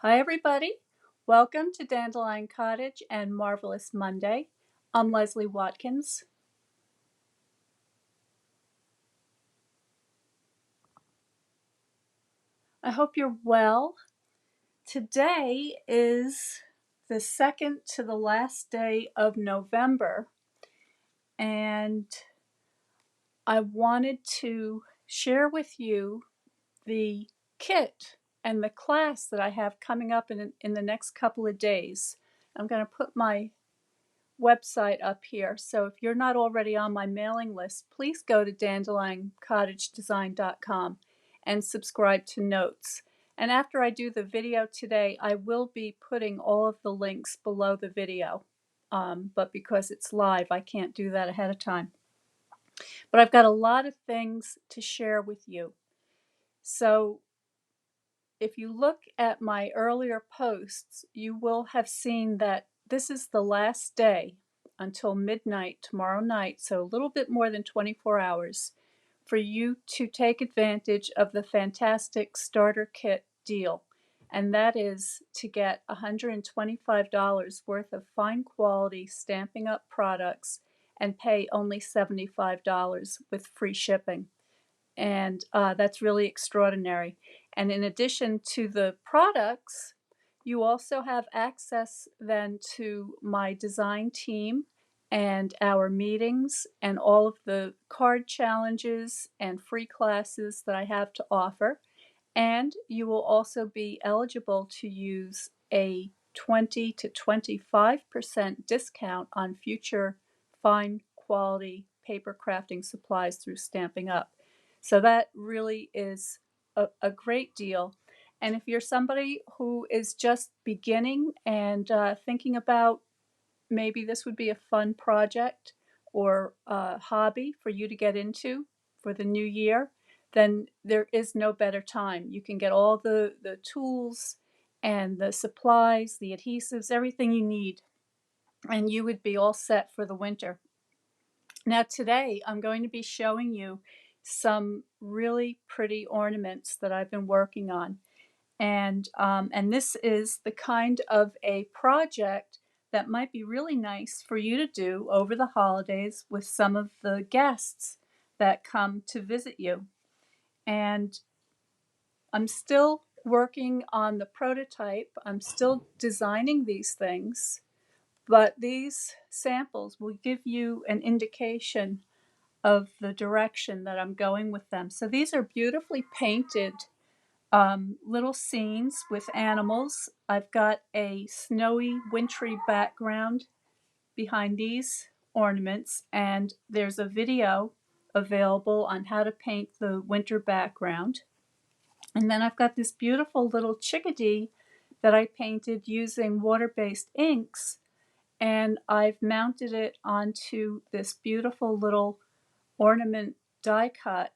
Hi everybody, welcome to Dandelion Cottage and Marvelous Monday. I'm Leslie Watkins. I hope you're well. Today is the second to the last day of November, and I wanted to share with you the kit and the class that I have coming up in the next couple of days. I'm going to put my website up here. So if you're not already on my mailing list, please go to dandelioncottagedesign.com and subscribe to notes. And after I do the video today, I will be putting all of the links below the video. But because it's live, I can't do that ahead of time. But I've got a lot of things to share with you. So if you look at my earlier posts, you will have seen that this is the last day until midnight tomorrow night, so a little bit more than 24 hours, for you to take advantage of the fantastic starter kit deal. And that is to get $125 worth of fine quality Stampin' Up products and pay only $75 with free shipping. And that's really extraordinary. And in addition to the products, you also have access then to my design team and our meetings and all of the card challenges and free classes that I have to offer. And you will also be eligible to use a 20 to 25% discount on future fine quality paper crafting supplies through Stampin' Up. So that really is a great deal. And if you're somebody who is just beginning and thinking about maybe this would be a fun project or a hobby for you to get into for the new year, then there is no better time. You can get all the tools and the supplies, the adhesives, everything you need, and you would be all set for the winter. Now today I'm going to be showing you some really pretty ornaments that I've been working on. And this is the kind of a project that might be really nice for you to do over the holidays with some of the guests that come to visit you. And I'm still working on the prototype. I'm still designing these things, but these samples will give you an indication of the direction that I'm going with them. So these are beautifully painted little scenes with animals. I've got a snowy, wintry background behind these ornaments, and there's a video available on how to paint the winter background. And then I've got this beautiful little chickadee that I painted using water-based inks, and I've mounted it onto this beautiful little ornament die cut,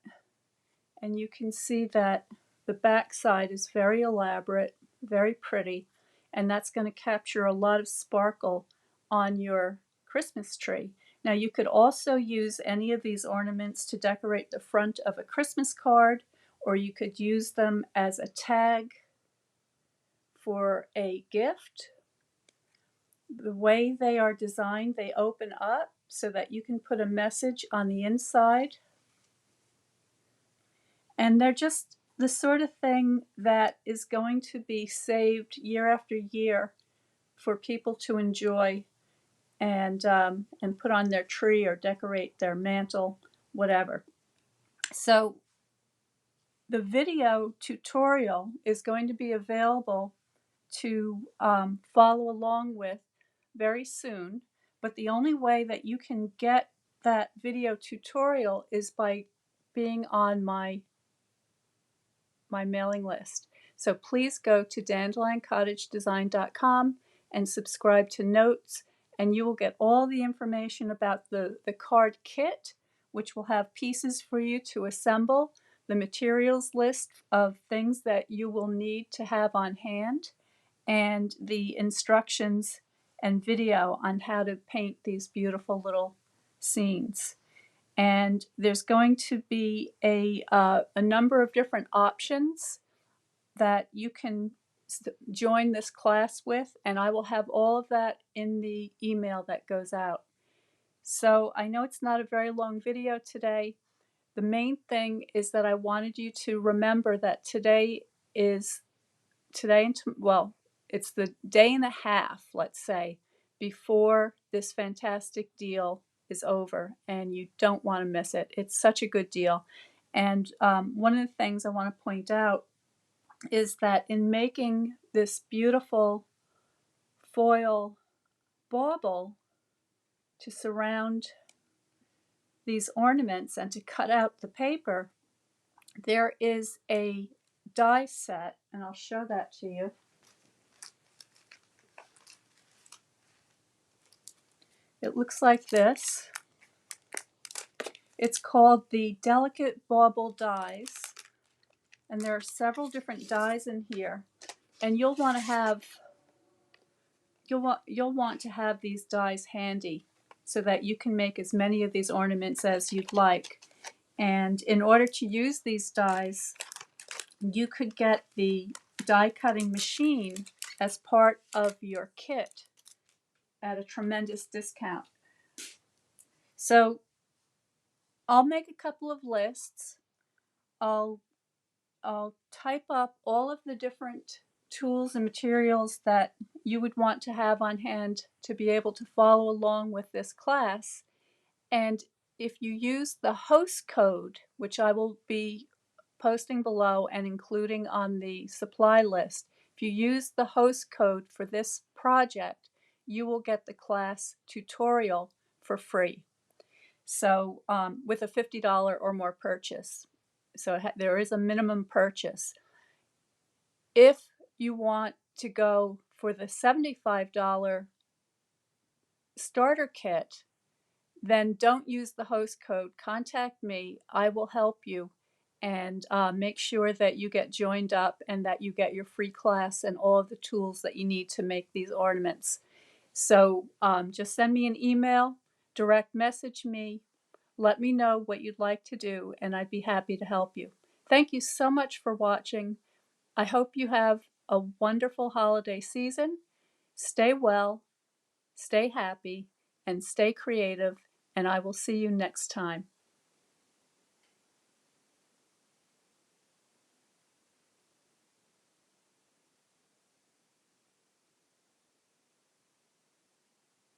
and you can see that the back side is very elaborate, very pretty, and that's going to capture a lot of sparkle on your Christmas tree. Now you could also use any of these ornaments to decorate the front of a Christmas card, or you could use them as a tag for a gift. The way they are designed, they open up so that you can put a message on the inside. And they're just the sort of thing that is going to be saved year after year for people to enjoy and put on their tree or decorate their mantle, whatever. So the video tutorial is going to be available to follow along with very soon, but the only way that you can get that video tutorial is by being on my mailing list. So please go to dandelioncottagedesign.com and subscribe to notes, and you will get all the information about the card kit, which will have pieces for you to assemble, the materials list of things that you will need to have on hand, and the instructions and video on how to paint these beautiful little scenes. And there's going to be a number of different options that you can join this class with, and I will have all of that in the email that goes out. So I know it's not a very long video today. The main thing is that I wanted you to remember that today is well, it's the day and a half, let's say, before this fantastic deal is over, and you don't want to miss it. It's such a good deal. And one of the things I want to point out is that in making this beautiful foil bauble to surround these ornaments and to cut out the paper, there is a die set, and I'll show that to you. It looks like this. It's called the Delicate Bauble Dies, and there are several different dies in here. And you'll want to have these dies handy so that you can make as many of these ornaments as you'd like. And in order to use these dies, you could get the die cutting machine as part of your kit at a tremendous discount. So I'll make a couple of lists. I'll type up all of the different tools and materials that you would want to have on hand to be able to follow along with this class. And if you use the host code, which I will be posting below and including on the supply list, if you use the host code for this project, you will get the class tutorial for free. So with a $50 or more purchase. So there is a minimum purchase. If you want to go for the $75 starter kit, then don't use the host code. Contact me. I will help you and make sure that you get joined up and that you get your free class and all of the tools that you need to make these ornaments. So just send me an email, direct message me, let me know what you'd like to do, and I'd be happy to help you. Thank you so much for watching. I hope you have a wonderful holiday season. Stay well, stay happy, and stay creative, and I will see you next time.